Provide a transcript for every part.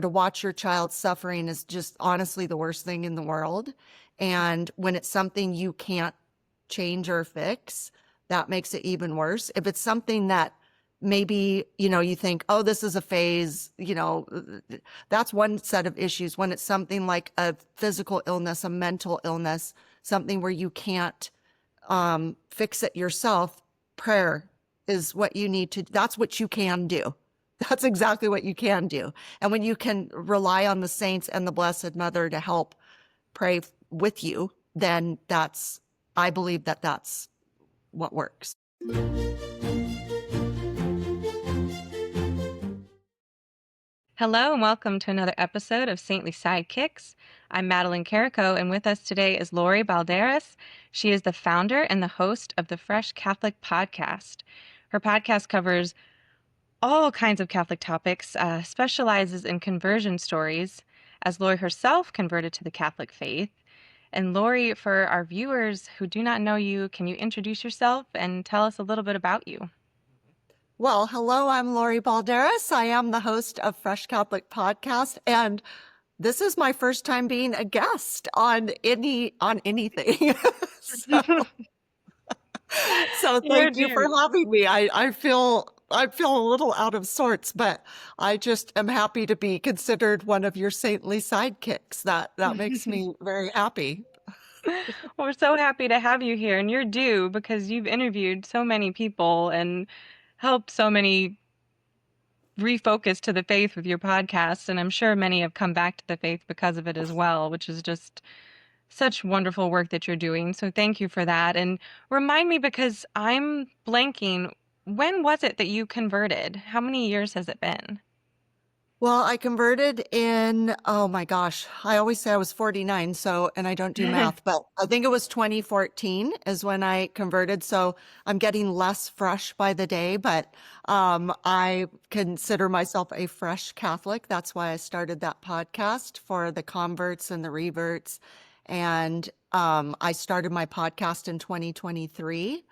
to watch your child suffering is just honestly the worst thing in the world. And when it's something you can't change or fix, that makes it even worse. If it's something that maybe, you think, oh, this is a phase, that's one set of issues. When it's something like a physical illness, a mental illness, something where you can't fix it yourself, prayer is what you need to, that's what you can do. That's exactly what you can do. And when you can rely on the saints and the Blessed Mother to help pray with you, then I believe that that's what works. Hello and welcome to another episode of Saintly Sidekicks. I'm Madeline Carrico, and with us today is Lori Balderas. She is the founder and the host of the Fresh Catholic podcast. Her podcast covers all kinds of Catholic topics, specializes in conversion stories, as Lori herself converted to the Catholic faith. And Lori, for our viewers who do not know you, can you introduce yourself and tell us a little bit about you? Well, hello, I'm Lori Balderas. I am the host of Fresh Catholic Podcast, and this is my first time being a guest on anything. so, so You're thank you for dear. having me. I feel a little out of sorts, but I just am happy to be considered one of your saintly sidekicks. That makes me very happy. Well, we're so happy to have you here, and you're due because you've interviewed so many people and helped so many refocus to the faith with your podcast. And I'm sure many have come back to the faith because of it as well, which is just such wonderful work that you're doing. So thank you for that. And remind me, because I'm blanking, when was it that you converted? How many years has it been? Well, I converted in, oh my gosh, I always say I was 49, and I don't do math, but I think it was 2014 is when I converted. So I'm getting less fresh by the day, but I consider myself a fresh Catholic. That's why I started that podcast for the converts and the reverts. And I started my podcast in 2023.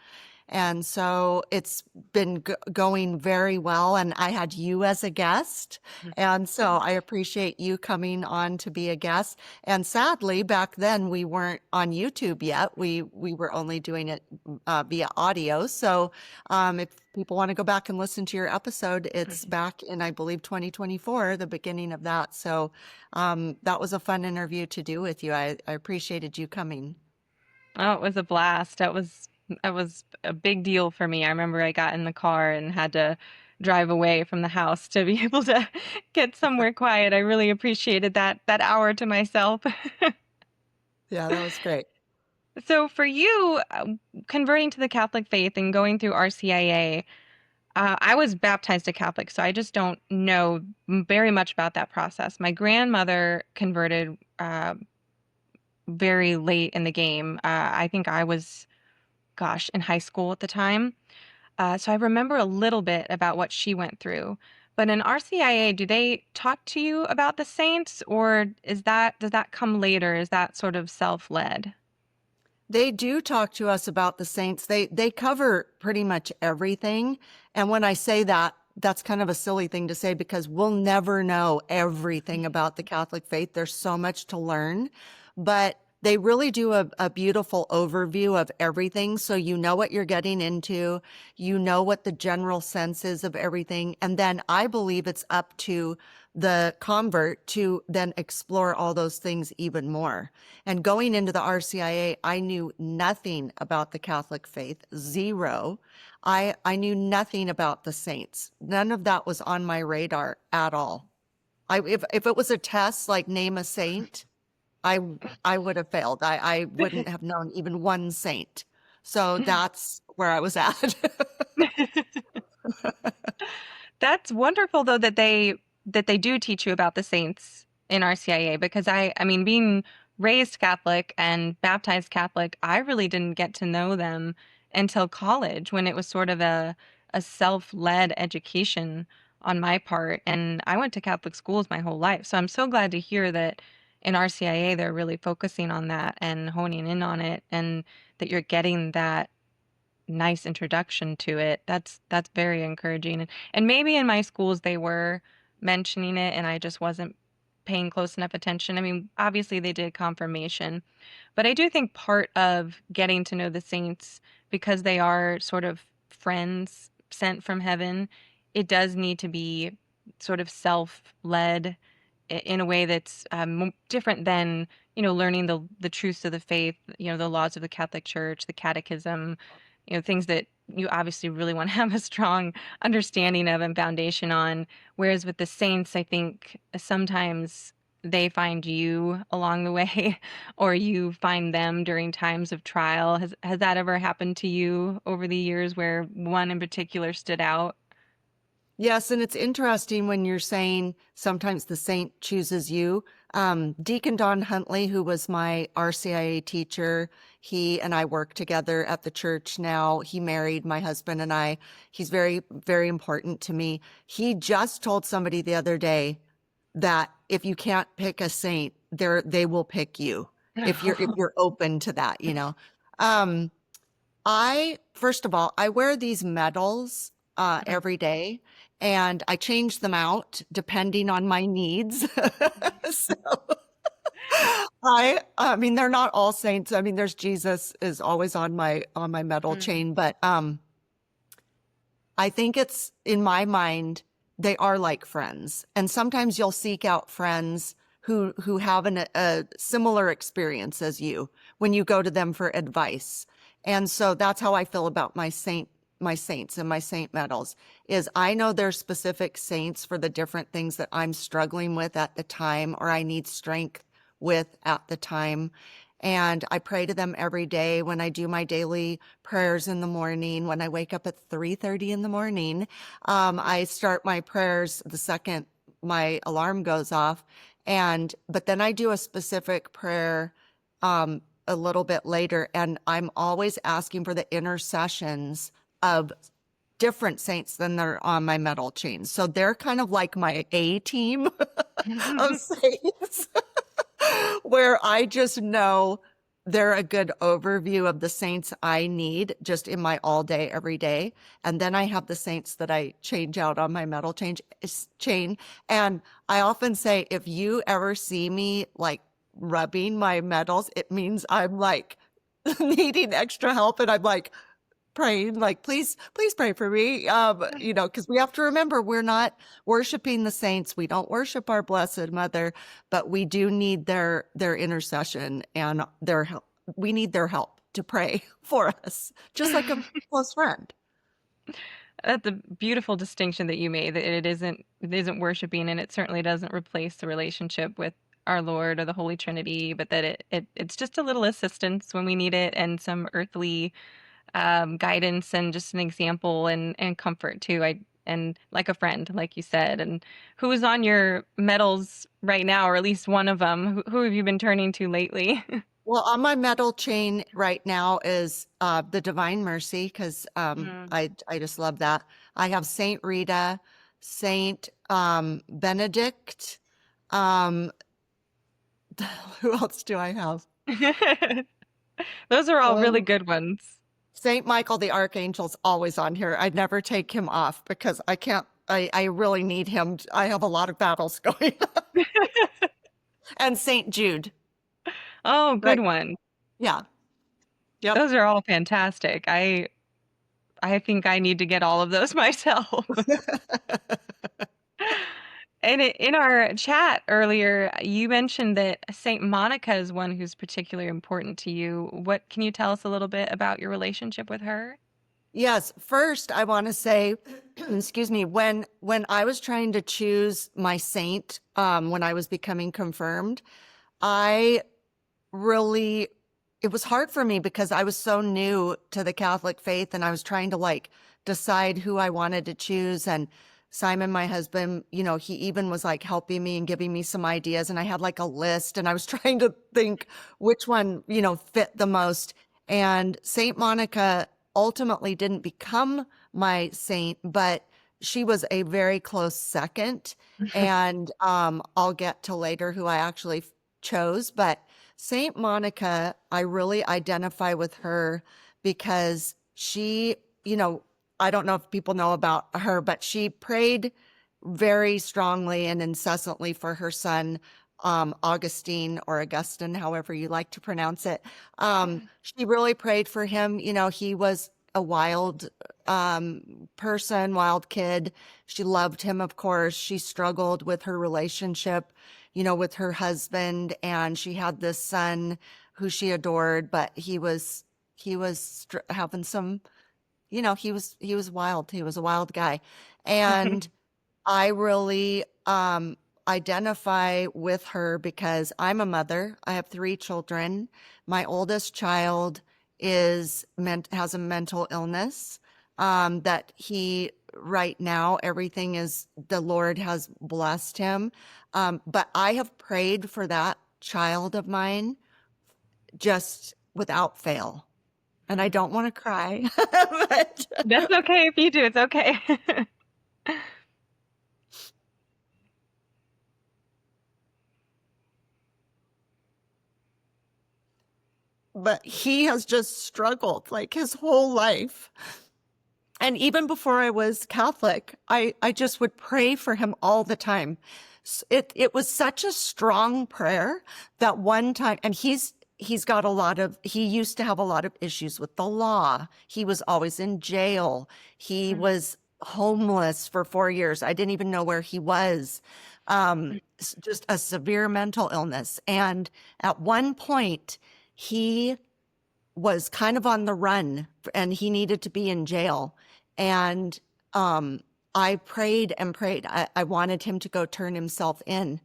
And so it's been going very well. And I had you as a guest. And so I appreciate you coming on to be a guest. And sadly, back then we weren't on YouTube yet. We were only doing it via audio. So if people want to go back and listen to your episode, it's back in, I believe, 2024, the beginning of that. So that was a fun interview to do with you. I appreciated you coming. Oh, it was a blast. That was a big deal for me. I remember I got in the car and had to drive away from the house to be able to get somewhere quiet. I really appreciated that hour to myself. Yeah, that was great. So for you, converting to the Catholic faith and going through RCIA, I was baptized a Catholic, so I just don't know very much about that process. My grandmother converted very late in the game. I think I was, gosh, in high school at the time. So I remember a little bit about what she went through. But in RCIA, do they talk to you about the saints, or does that come later? Is that sort of self-led? They do talk to us about the saints. They cover pretty much everything. And when I say that, that's kind of a silly thing to say because we'll never know everything about the Catholic faith. There's so much to learn, but they really do a beautiful overview of everything. So you know what you're getting into, you know what the general sense is of everything. And then I believe it's up to the convert to then explore all those things even more. And going into the RCIA, I knew nothing about the Catholic faith, zero. I knew nothing about the saints. None of that was on my radar at all. If it was a test like name a saint, I I would have failed. I wouldn't have known even one saint. So that's where I was at. That's wonderful though that they do teach you about the saints in RCIA, because I mean, being raised Catholic and baptized Catholic, I really didn't get to know them until college, when it was sort of a self-led education on my part, and I went to Catholic schools my whole life. So I'm so glad to hear that in RCIA they're really focusing on that and honing in on it, and that you're getting that nice introduction to it. That's very encouraging. And maybe in my schools they were, mentioning it and I just wasn't paying close enough attention. I mean, obviously they did confirmation, but I do think part of getting to know the saints, because they are sort of friends sent from heaven, it does need to be sort of self-led in a way that's different than, learning the truths of the faith, the laws of the Catholic Church, the catechism, things that you obviously really want to have a strong understanding of and foundation on. Whereas with the saints, I think sometimes they find you along the way or you find them during times of trial. Has that ever happened to you over the years where one in particular stood out? Yes, and it's interesting when you're saying sometimes the saint chooses you. Deacon Don Huntley, who was my RCIA teacher, he and I work together at the church now. He married my husband and I. He's very, very important to me. He just told somebody the other day that if you can't pick a saint, they will pick you if you're open to that, you know. Um, first of all, I wear these medals every day and I change them out depending on my needs. So I mean, they're not all saints. I mean, there's Jesus is always on my medal Mm. chain, but I think it's in my mind, they are like friends. And sometimes you'll seek out friends who have a similar experience as you when you go to them for advice. And so that's how I feel about my saints and my saint medals is I know there's specific saints for the different things that I'm struggling with at the time or I need strength with at the time. And I pray to them every day when I do my daily prayers in the morning. When I wake up at 3:30 in the morning, I start my prayers the second my alarm goes off. But then I do a specific prayer a little bit later, and I'm always asking for the intercessions of different saints than they're on my medal chain. So they're kind of like my A team of saints. Where I just know they're a good overview of the saints I need just in my all day, every day. And then I have the saints that I change out on my metal chain. And I often say, if you ever see me like rubbing my medals, it means I'm like needing extra help. And I'm like, praying like please pray for me because we have to remember we're not worshiping the saints, we don't worship our blessed mother, but we do need their intercession and their help. We need their help to pray for us just like a close friend. That's a beautiful distinction that you made, that it isn't worshiping, and it certainly doesn't replace the relationship with our Lord or the Holy Trinity, but that it's just a little assistance when we need it, and some earthly guidance, and just an example and comfort too. And like a friend, like you said. And who is on your medals right now, or at least one of them? Who have you been turning to lately? Well, on my medal chain right now is the Divine Mercy because Mm. I just love that. I have Saint Rita, Saint Benedict. um who else do I have? Those are all really Um, good ones. Saint Michael the Archangel's always on here. I'd never take him off because I can't, I really need him. I have a lot of battles going on. And Saint Jude. Oh, good Right. one. Yeah. Yep. Those are all fantastic. I think I need to get all of those myself. And in our chat earlier, you mentioned that Saint Monica is one who's particularly important to you. What can you tell us a little bit about your relationship with her? Yes. First, I want to say, excuse me, when I was trying to choose my saint, when I was becoming confirmed, I really, it was hard for me because I was so new to the Catholic faith and I was trying to like decide who I wanted to choose. And Simon, my husband, he even was like helping me and giving me some ideas. And I had like a list and I was trying to think which one, fit the most. And Saint Monica ultimately didn't become my saint, but she was a very close second. And I'll get to later who I actually chose. But Saint Monica, I really identify with her because she, I don't know if people know about her, but she prayed very strongly and incessantly for her son, Augustine or Augustine, however you like to pronounce it. She really prayed for him. You know, he was a wild person, wild kid. She loved him, of course. She struggled with her relationship, you know, with her husband, and she had this son who she adored, but he was having some, you know, he was wild. He was a wild guy. And I really identify with her because I'm a mother. I have three children. My oldest child has a mental illness that he right now everything is the Lord has blessed him. But I have prayed for that child of mine just without fail. And I don't want to cry, but That's okay if you do. It's okay. he has just struggled like his whole life. And even before I was Catholic, I just would pray for him all the time. It was such a strong prayer that one time, and he used to have a lot of issues with the law. He was always in jail. He was homeless for 4 years. I didn't even know where he was. Just a severe mental illness. And at one point, he was kind of on the run and he needed to be in jail. And I prayed and prayed. I wanted him to go turn himself in.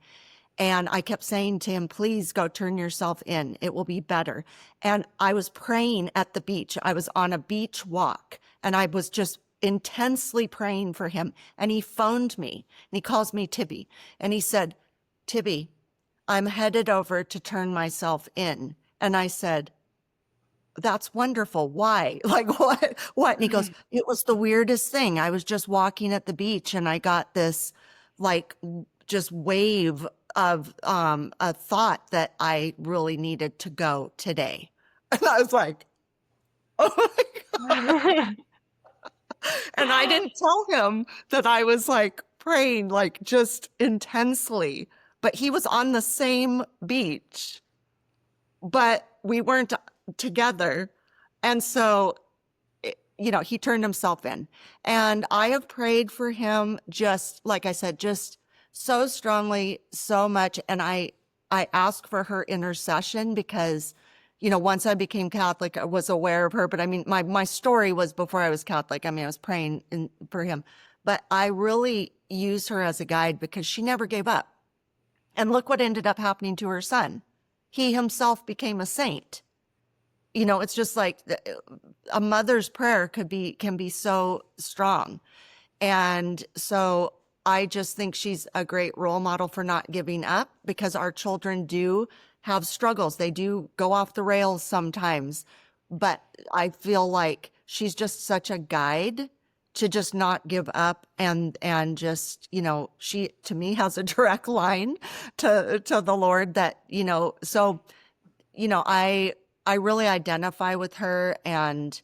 And I kept saying to him, please go turn yourself in. It will be better. And I was praying at the beach. I was on a beach walk and I was just intensely praying for him. And he phoned me and he calls me Tibby. And he said, Tibby, I'm headed over to turn myself in. And I said, that's wonderful. Why? Like what? And he goes, it was the weirdest thing. I was just walking at the beach and I got this like just wave of a thought that I really needed to go today. And I was like, oh my God. And I didn't tell him that I was like praying like just intensely, but he was on the same beach, but we weren't together. And so, you know, he turned himself in. And I have prayed for him, just like I said, just so strongly, so much. And I ask for her intercession because, you know, once I became Catholic, I was aware of her. But I mean, my story was before I was Catholic. I mean, I was praying for him. But I really use her as a guide because she never gave up. And look what ended up happening to her son. He himself became a saint. You know, it's just like a mother's prayer can be so strong. And so I just think she's a great role model for not giving up because our children do have struggles. They do go off the rails sometimes, but I feel like she's just such a guide to just not give up and just, you know, she to me has a direct line to the Lord that, you know, so, you know, I really identify with her. And,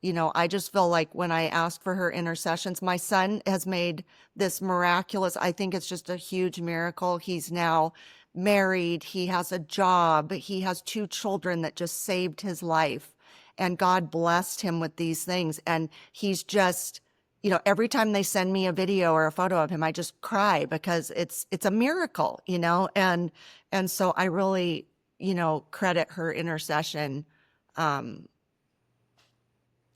you know, I just feel like when I ask for her intercessions, my son has made this miraculous, I think it's just a huge miracle. He's now married. He has a job. He has two children that just saved his life. And God blessed him with these things. And he's just, you know, every time they send me a video or a photo of him, I just cry because it's a miracle, you know, and so I really, you know, credit her intercession. Um,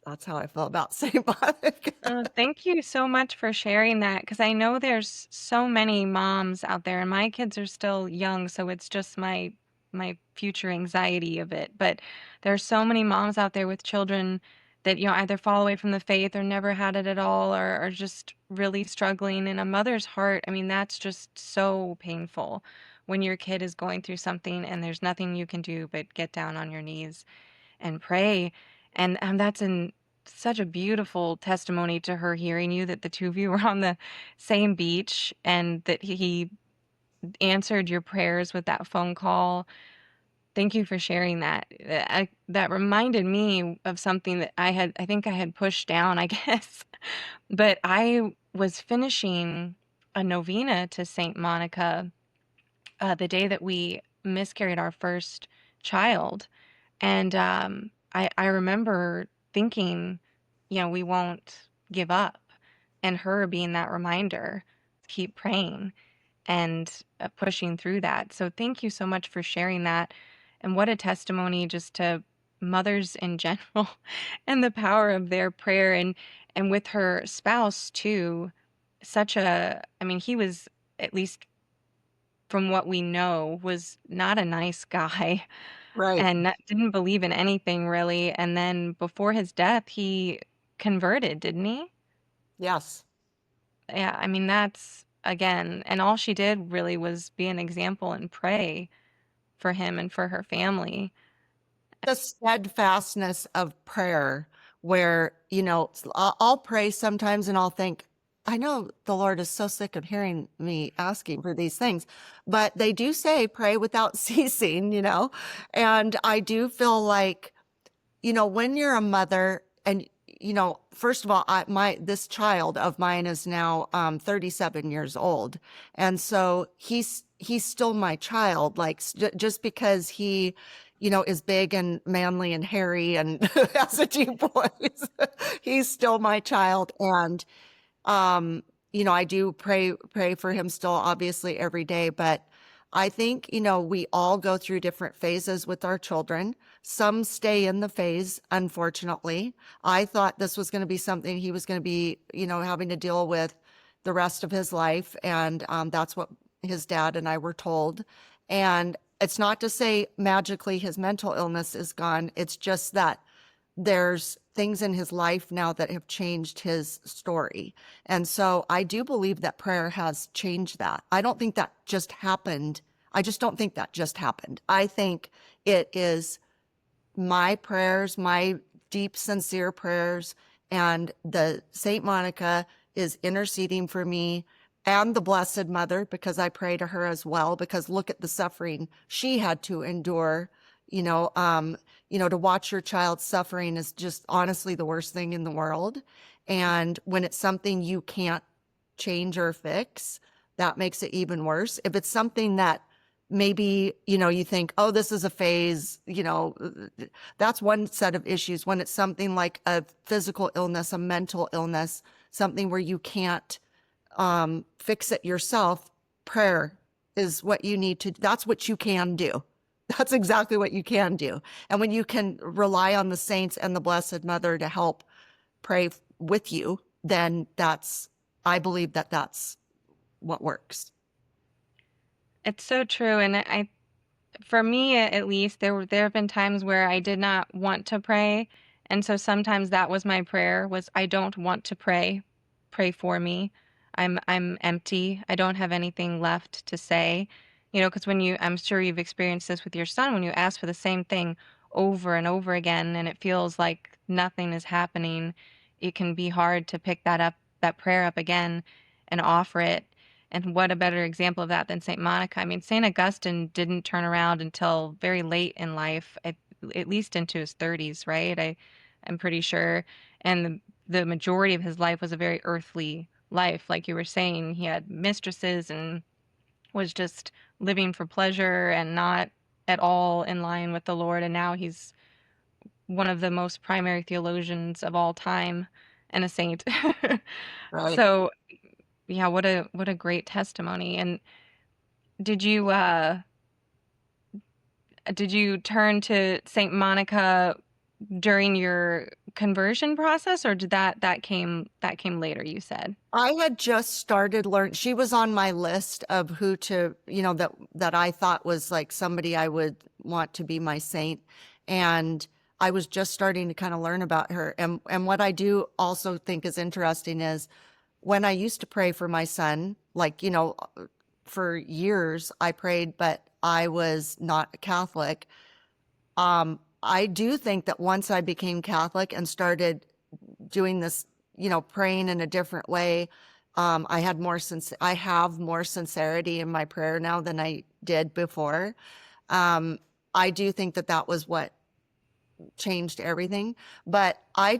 that's how I feel about St. Monica. Oh, thank you so much for sharing that because I know there's so many moms out there, and my kids are still young, so it's just my future anxiety of it. But there's so many moms out there with children that, you know, either fall away from the faith or never had it at all or are just really struggling. In a mother's heart, I mean, that's just so painful when your kid is going through something and there's nothing you can do but get down on your knees and pray. And that's in such a beautiful testimony to her hearing you that the two of you were on the same beach and that he answered your prayers with that phone call. Thank you for sharing that. That reminded me of something that I think I had pushed down, I guess. But I was finishing a novena to Saint Monica the day that we miscarried our first child. And I remember thinking, we won't give up. And her being that reminder, keep praying and pushing through that. So thank you so much for sharing that. And what a testimony just to mothers in general and the power of their prayer and with her spouse too. I mean, he was, at least from what we know, was not a nice guy Right. and didn't believe in anything really. And then before his death, he converted, didn't he? Yes. Yeah, I mean, that's again, and all she did really was be an example and pray for him and for her family. The steadfastness of prayer where, I'll pray sometimes and I'll think, I know the Lord is so sick of hearing me asking for these things, but they do say pray without ceasing. And I do feel like, when you're a mother and, first of all, this child of mine is now 37 years old. And so he's still my child. Like just because he, is big and manly and hairy and has a deep voice, he's still my child. And I do pray for him still, obviously, every day, but I think, we all go through different phases with our children. Some stay in the phase, unfortunately. I thought this was going to be something he was going to be, having to deal with the rest of his life. And that's what his dad and I were told. And it's not to say magically his mental illness is gone. It's just that there's things in his life now that have changed his story. And so I do believe that prayer has changed that. I don't think that just happened. I just don't think that just happened. I think it is my prayers, my deep, sincere prayers, and the Saint Monica is interceding for me and the Blessed Mother, because I pray to her as well, because look at the suffering she had to endure. To watch your child suffering is just honestly the worst thing in the world. And when it's something you can't change or fix, that makes it even worse. If it's something that maybe, you think, oh, this is a phase, that's one set of issues. When it's something like a physical illness, a mental illness, something where you can't fix it yourself, prayer is what you need to, that's what you can do. That's exactly what you can do. And when you can rely on the saints and the Blessed Mother to help pray with you, then I believe that that's what works. It's so true. And for me at least, there have been times where I did not want to pray. And so sometimes that was my prayer was I don't want to pray. Pray for me. I'm empty. I don't have anything left to say. Because I'm sure you've experienced this with your son, when you ask for the same thing over and over again and it feels like nothing is happening, it can be hard to pick that prayer up again and offer it. And what a better example of that than St. Monica? I mean, St. Augustine didn't turn around until very late in life, at least into his 30s, right? I'm pretty sure. And the majority of his life was a very earthly life. Like you were saying, he had mistresses and was just living for pleasure and not at all in line with the Lord. And now he's one of the most primary theologians of all time and a saint. Right. So, yeah, what a great testimony. And did you uh did you turn to Saint Monica during your conversion process, or did that came later, you said? I had just started learning. She was on my list of who to, that I thought was like somebody I would want to be my saint. And I was just starting to kind of learn about her. And what I do also think is interesting is when I used to pray for my son, like, for years I prayed, but I was not a Catholic. I do think that once I became Catholic and started doing this, praying in a different way, I have more sincerity in my prayer now than I did before. Um, I do think that was what changed everything, but I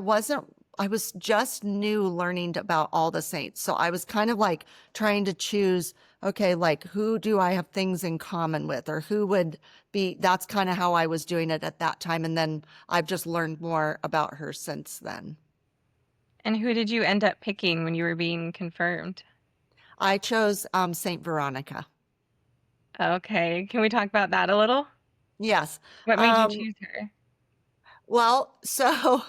wasn't I was just new learning about all the saints. So I was kind of like trying to choose, okay, like who do I have things in common with, or who would be, that's kind of how I was doing it at that time. And then I've just learned more about her since then. And who did you end up picking when you were being confirmed? I chose Saint Veronica. Okay, can we talk about that a little? Yes. What made you Um, choose her? well, so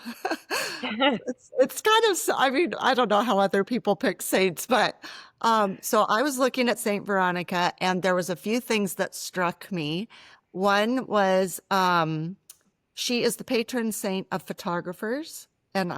it's kind of, I mean, I don't know how other people pick saints, but so I was looking at Saint Veronica and there was a few things that struck me. One was she is the patron saint of photographers, and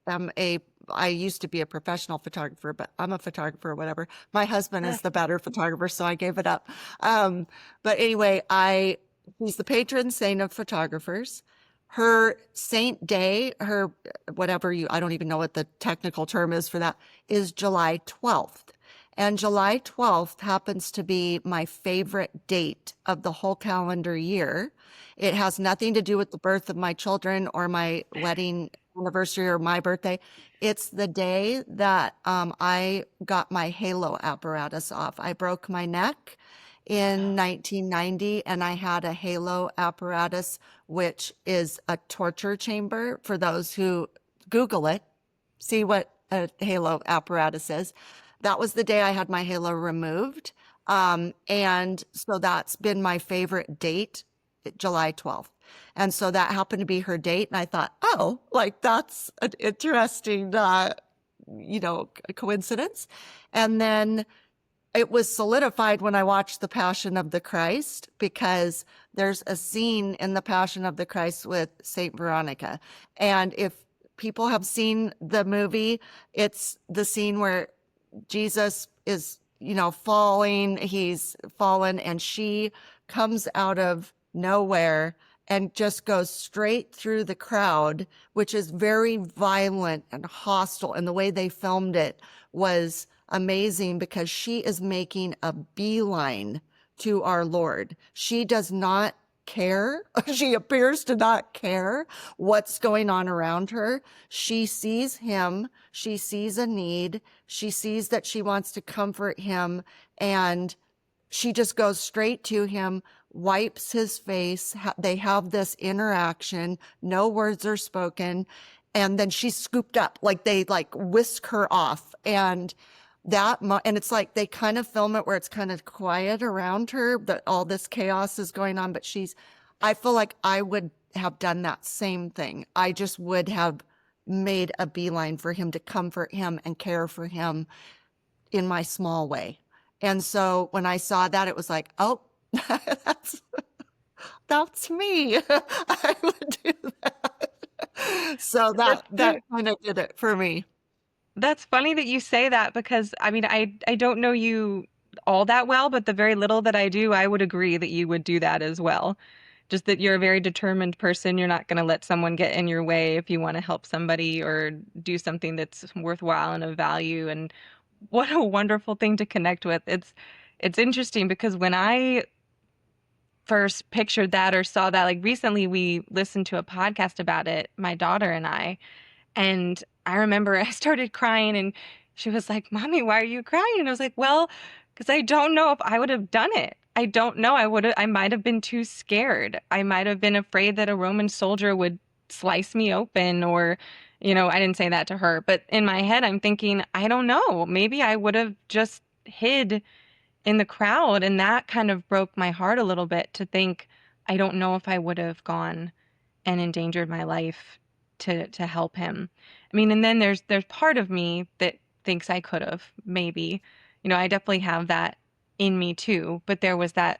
am a I used to be a professional photographer, but I'm a photographer or whatever. My husband is the better photographer, so I gave it up. But anyway, I he's the patron saint of photographers. Her saint day, her whatever you I don't even know what the technical term is for that, is July 12th. And July 12th happens to be my favorite date of the whole calendar year. It has nothing to do with the birth of my children or my wedding anniversary or my birthday. It's the day that I got my halo apparatus off. I broke my neck in 1990 and I had a halo apparatus, which is a torture chamber for those who Google it, see what a halo apparatus is. That was the day I had my halo removed. And so that's been my favorite date, July 12th. And so that happened to be her date. And I thought, oh, like that's an interesting, coincidence. And then it was solidified when I watched The Passion of the Christ, because there's a scene in The Passion of the Christ with Saint Veronica. And if people have seen the movie, it's the scene where Jesus is, falling, he's fallen, and she comes out of nowhere and just goes straight through the crowd, which is very violent and hostile. And the way they filmed it was amazing because she is making a beeline to our Lord. She does not care. She appears to not care what's going on around her. She sees him. She sees a need. She sees that she wants to comfort him, and she just goes straight to him, wipes his face. They have this interaction. No words are spoken. And then she's scooped up, like they like whisk her off. And and it's like they kind of film it where it's kind of quiet around her, that all this chaos is going on. But I feel like I would have done that same thing. I just would have made a beeline for him to comfort him and care for him in my small way. And so when I saw that, it was like, oh, that's that's me. I would do that. So That's that kind of did it for me. that's funny that you say that because I mean I don't know you all that well, but the very little that I do, I would agree that you would do that as well. Just that you're a very determined person. You're not going to let someone get in your way if you want to help somebody or do something that's worthwhile and of value. And what a wonderful thing to connect with. It's interesting because when I first pictured that or saw that, like recently we listened to a podcast about it, my daughter and I, and I remember I started crying and she was like, "Mommy, why are you crying?" And I was like, "Well, because I don't know if I would have done it. I don't know. I might have been too scared. I might have been afraid that a Roman soldier would slice me open or, I didn't say that to her, but in my head, I'm thinking, I don't know. Maybe I would have just hid in the crowd. And that kind of broke my heart a little bit to think, I don't know if I would have gone and endangered my life to help him. I mean, and then there's part of me that thinks I could have, maybe. I definitely have that in me too, but there was that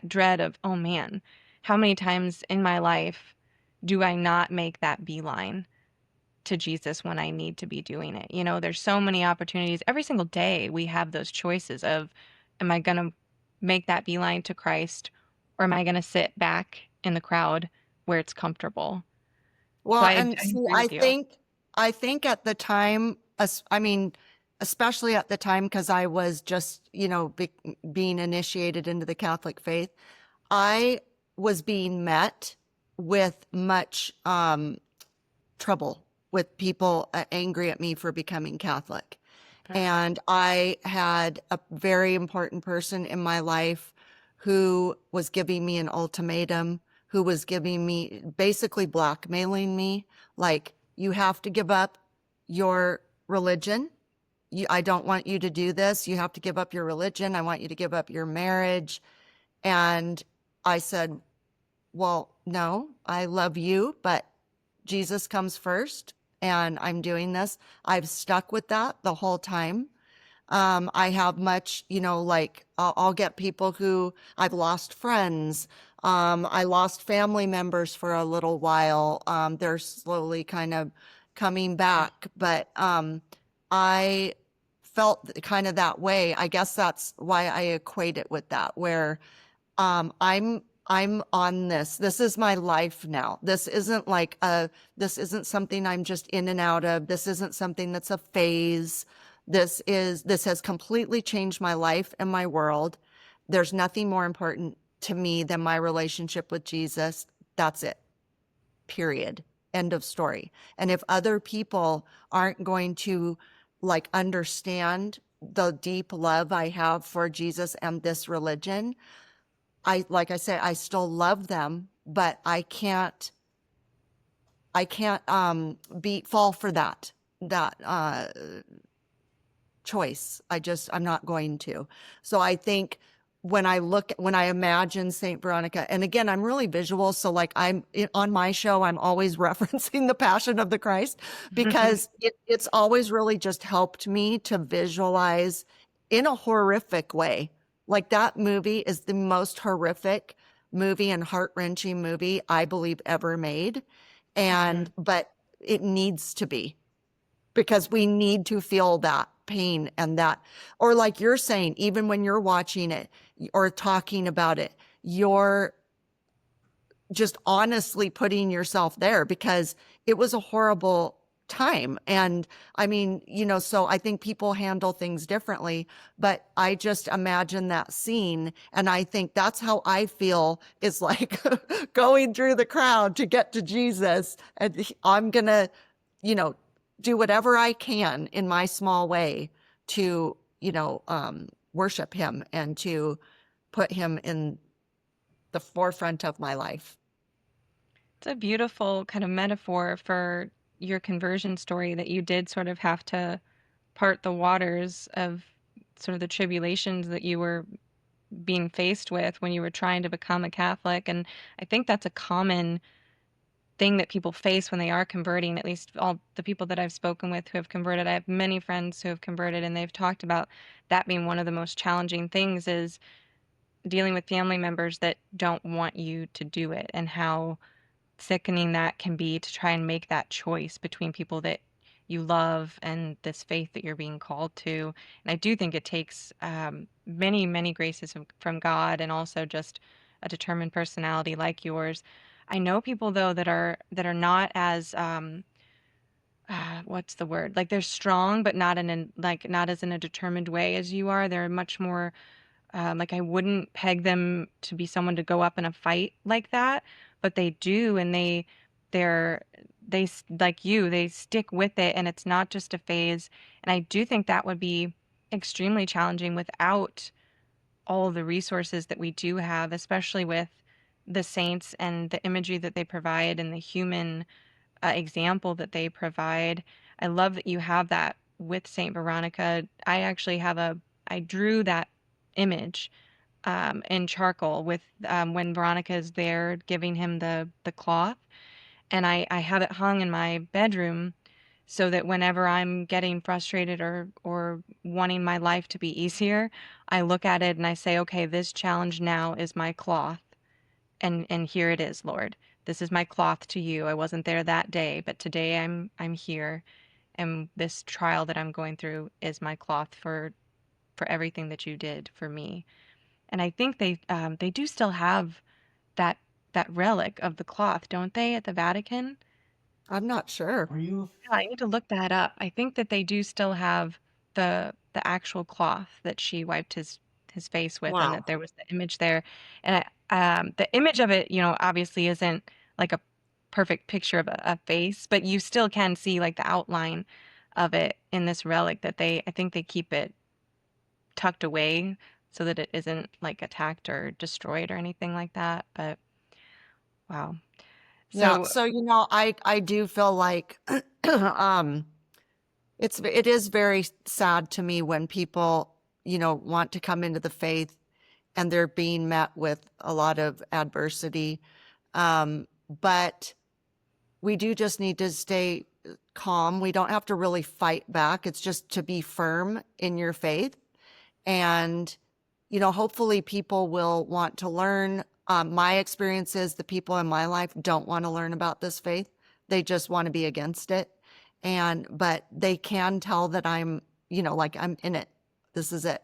dread of, oh man, how many times in my life do I not make that beeline to Jesus when I need to be doing it? There's so many opportunities. Every single day we have those choices of, am I going to make that beeline to Christ, or am I going to sit back in the crowd where it's comfortable? So Well, and I see, agree with you. I think at the time, I mean, especially at the time, because I was just, being initiated into the Catholic faith, I was being met with much trouble. with people angry at me for becoming Catholic. And I had a very important person in my life who was giving me an ultimatum, who was giving me, basically blackmailing me, like, you have to give up your religion. I don't want you to do this. You have to give up your religion. I want you to give up your marriage. And I said, well, no, I love you, but Jesus comes first, and I'm doing this. I've stuck with that the whole time. I have much, like I'll get people who I've lost friends. I lost family members for a little while. They're slowly kind of coming back, but I felt kind of that way. I guess that's why I equate it with that, where I'm on this. This is my life now. This isn't something I'm just in and out of. This isn't something that's a phase. This has completely changed my life and my world. There's nothing more important to me than my relationship with Jesus. That's it. Period. End of story. And if other people aren't going to like understand the deep love I have for Jesus and this religion, like I said, I still love them, but I can't fall for that choice. I'm not going to. So I think when I imagine Saint Veronica, and again, I'm really visual. So like on my show, I'm always referencing the Passion of the Christ, because it's always really just helped me to visualize in a horrific way. Like, that movie is the most horrific movie and heart-wrenching movie I believe ever made. But it needs to be, because we need to feel that pain and that, or like you're saying, even when you're watching it or talking about it, you're just honestly putting yourself there, because it was a horrible time. And I mean, so I think people handle things differently, but I just imagine that scene, and I think that's how I feel, is like going through the crowd to get to Jesus. And I'm gonna, you know, do whatever I can in my small way to, worship him and to put him in the forefront of my life. It's a beautiful kind of metaphor for your conversion story, that you did sort of have to part the waters of sort of the tribulations that you were being faced with when you were trying to become a Catholic. And I think that's a common thing that people face when they are converting, at least all the people that I've spoken with who have converted. I have many friends who have converted, and they've talked about that being one of the most challenging things, is dealing with family members that don't want you to do it, and how sickening that can be to try and make that choice between people that you love and this faith that you're being called to. And I do think it takes many, many graces from God, and also just a determined personality like yours. I know people though that are not as what's the word? Like, they're strong, but not not as in a determined way as you are. They're much more like, I wouldn't peg them to be someone to go up in a fight like that, but they do, and they're like you, they stick with it, and it's not just a phase. And I do think that would be extremely challenging without all of the resources that we do have, especially with the saints and the imagery that they provide and the human example that they provide. I love that you have that with Saint Veronica. I drew that image in charcoal with when Veronica is there giving him the cloth, and I have it hung in my bedroom so that whenever I'm getting frustrated or wanting my life to be easier, I look at it and I say, okay, this challenge now is my cloth, and here it is, Lord. This is my cloth to you. I wasn't there that day, but today I'm here, and this trial that I'm going through is my cloth for everything that you did for me. And I think they do still have that that relic of the cloth, don't they, at the Vatican? I'm not sure. Yeah, I need to look that up. I think that they do still have the actual cloth that she wiped his face with, and Wow. that there was the image there. And the image of it, obviously isn't like a perfect picture of a face, but you still can see like the outline of it in this relic that I think they keep it tucked away so that it isn't like attacked or destroyed or anything like that. But wow. Yeah. So, So, I do feel like um it is very sad to me when people, want to come into the faith and they're being met with a lot of adversity. But we do just need to stay calm. We don't have to really fight back. It's just to be firm in your faith. And, hopefully people will want to learn. My experience is the people in my life don't want to learn about this faith. They just want to be against it. But they can tell that I'm, like I'm in it. This is it.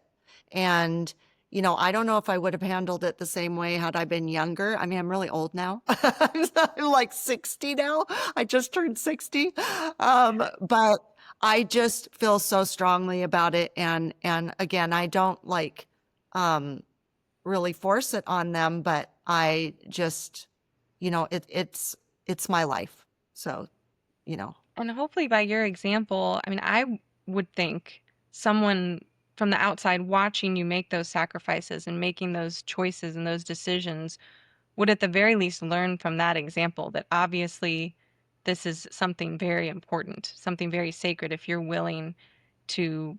And, I don't know if I would have handled it the same way had I been younger. I mean, I'm really old now. I'm like 60 now. I just turned 60. But I just feel so strongly about it. And again, I don't like really force it on them, but I just, it's my life. So, you know. and hopefully by your example, I mean, I would think someone from the outside watching you make those sacrifices and making those choices and those decisions would at the very least learn from that example that obviously this is something very important, something very sacred if you're willing to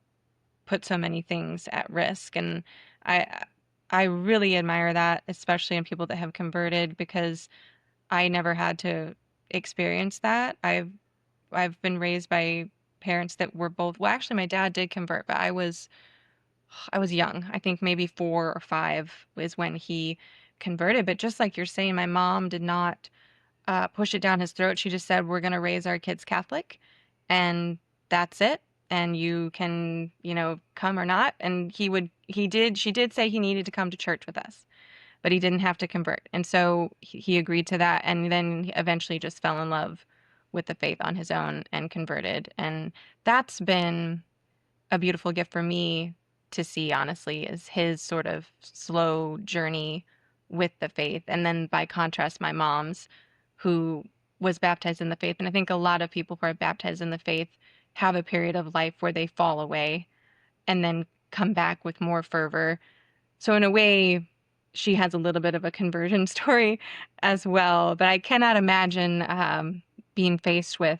put so many things at risk. And I I really admire that, especially in people that have converted, because I never had to experience that. I've been raised by parents that were both, well, actually my dad did convert, but I was young. I think maybe 4 or 5 was when he converted. But just like you're saying, my mom did not push it down his throat. She just said, "We're going to raise our kids Catholic, and that's it. And you can, come or not." And she did say he needed to come to church with us, but he didn't have to convert. And so he agreed to that. And then he eventually just fell in love with the faith on his own and converted. And that's been a beautiful gift for me to see, honestly, is his sort of slow journey with the faith. And then by contrast, my mom's, who was baptized in the faith. And I think a lot of people who are baptized in the faith have a period of life where they fall away and then come back with more fervor. So, in a way, she has a little bit of a conversion story as well. But I cannot imagine being faced with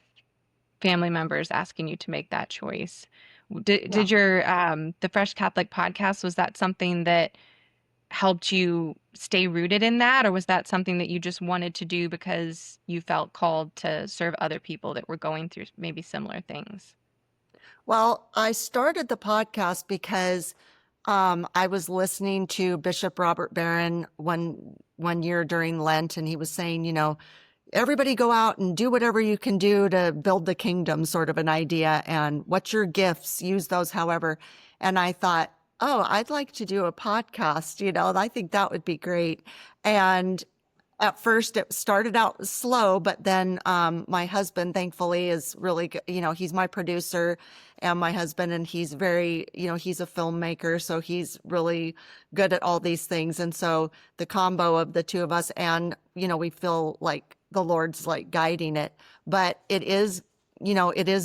family members asking you to make that choice. Yeah. Did your the Fresh Catholic podcast, was that something that helped you stay rooted in that, or was that something that you just wanted to do because you felt called to serve other people that were going through maybe similar things? Well, I started the podcast because I was listening to Bishop Robert Barron one year during Lent, and he was saying, everybody go out and do whatever you can do to build the kingdom, sort of an idea. And what's your gifts? Use those however. And I thought, oh, I'd like to do a podcast, I think that would be great. And at first it started out slow, but then my husband, thankfully, is really good. He's my producer and my husband, and he's very, he's a filmmaker, so he's really good at all these things. And so the combo of the two of us, and we feel like the Lord's like guiding it, but it is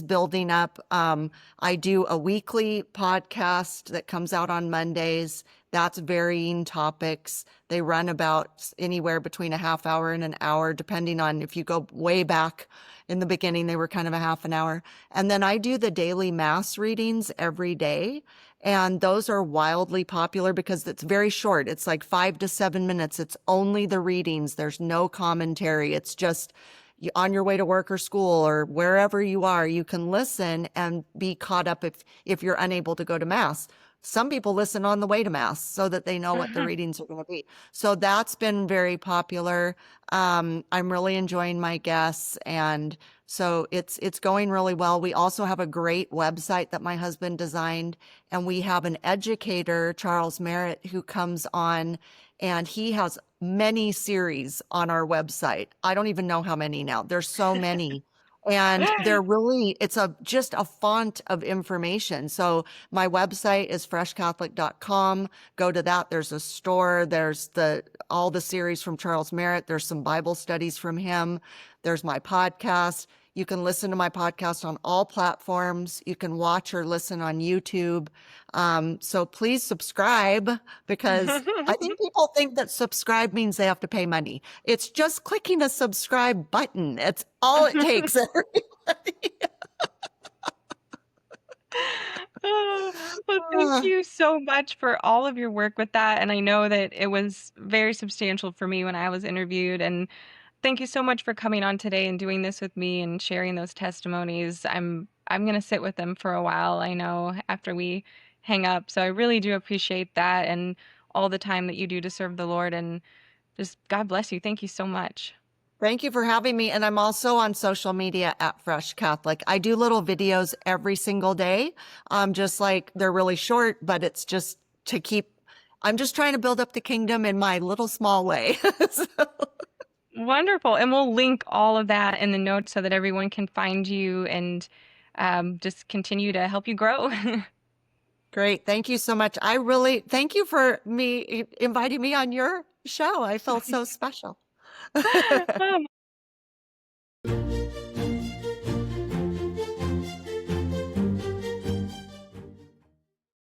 building up. I do a weekly podcast that comes out on Mondays. That's varying topics. They run about anywhere between a half hour and an hour, depending on, if you go way back in the beginning, they were kind of a half an hour. And then I do the daily mass readings every day. And those are wildly popular because it's very short. It's like 5 to 7 minutes. It's only the readings. There's no commentary. It's just on your way to work or school or wherever you are, you can listen and be caught up if you're unable to go to mass. Some people listen on the way to mass so that they know what the readings are going to be. So that's been very popular. I'm really enjoying my guests, and so it's going really well. We also have a great website that my husband designed, and we have an educator, Charles Merritt, who comes on, and he has many series on our website. I don't even know how many now. There's so many. And they're really, it's just a font of information. So my website is freshcatholic.com. Go to that. There's a store. There's all the series from Charles Merritt. There's some Bible studies from him. There's my podcast. You can listen to my podcast on all platforms. You can watch or listen on YouTube. So please subscribe, because I think people think that subscribe means they have to pay money. It's just clicking a subscribe button. It's all it takes. Oh, well, thank you so much for all of your work with that. And I know that it was very substantial for me when I was interviewed. And thank you so much for coming on today and doing this with me and sharing those testimonies. I'm gonna sit with them for a while, I know, after we hang up. So I really do appreciate that and all the time that you do to serve the Lord, and just God bless you. Thank you so much. Thank you for having me. And I'm also on social media at Fresh Catholic. I do little videos every single day. Just like they're really short, but it's just to keep, I'm just trying to build up the kingdom in my little small way. So, Wonderful. And we'll link all of that in the notes so that everyone can find you and just continue to help you grow. great. Thank you so much. I really thank you for inviting me on your show. I felt so special. Um,